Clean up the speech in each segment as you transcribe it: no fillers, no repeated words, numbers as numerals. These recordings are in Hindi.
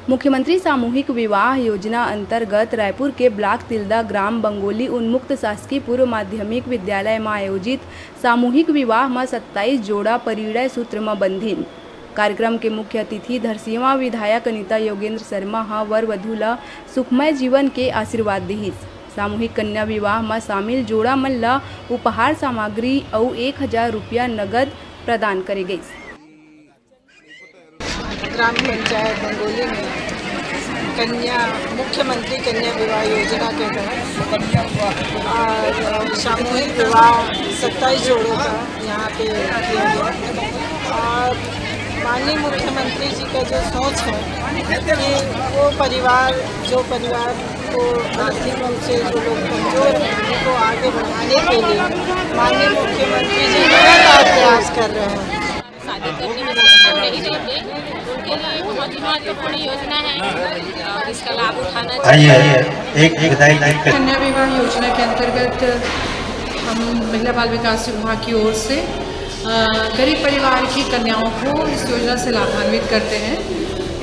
मुख्यमंत्री सामूहिक विवाह योजना अंतर्गत रायपुर के ब्लॉक तिल्दा ग्राम बंगोली उन्मुक्त शासकीय पूर्व माध्यमिक विद्यालय में आयोजित सामूहिक विवाह में 27 जोड़ा परिणय सूत्र में बंधीन। कार्यक्रम के मुख्य अतिथि धरसींवा विधायक अनिता योगेंद्र शर्मा हा वर वधू ला सुखमय जीवन के आशीर्वाद दीहिस। सामूहिक कन्या विवाह में शामिल जोड़ा मन ला उपहार सामग्री और 1000 रुपया नगद प्रदान करे गई। ग्राम पंचायत बंगोली में मुख्यमंत्री कन्या विवाह योजना के तहत और सामूहिक विवाह 27 जोड़ों का यहाँ पे किया गया। और माननीय मुख्यमंत्री जी का जो सोच है कि वो परिवार को आर्थिक रूप से जो लोग कमजोर हैं उनको आगे बढ़ाने के लिए माननीय मुख्यमंत्री जी लगातार प्रयास कर रहे हैं। शादी करने में सक्षम नहीं रहते उनके लिए बहुत ही महत्वपूर्ण योजना है और इसका लाभ उठाना चाहिए। कन्या विवाह योजना के अंतर्गत हम महिला बाल विकास विभाग की ओर से गरीब परिवार की कन्याओं को इस योजना से लाभान्वित करते हैं।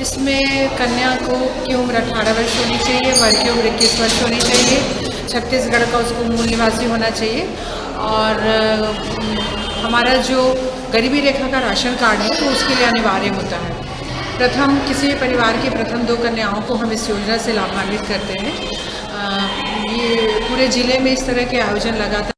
इसमें कन्या की उम्र 18 वर्ष होनी चाहिए, वर की उम्र 21 वर्ष होनी चाहिए, छत्तीसगढ़ का उसको मूल निवासी होना चाहिए और हमारा जो गरीबी रेखा का राशन कार्ड है वो उसके लिए अनिवार्य होता है। किसी भी परिवार की प्रथम 2 कन्याओं को हम इस योजना से लाभान्वित करते हैं। ये पूरे ज़िले में इस तरह के आयोजन लगातार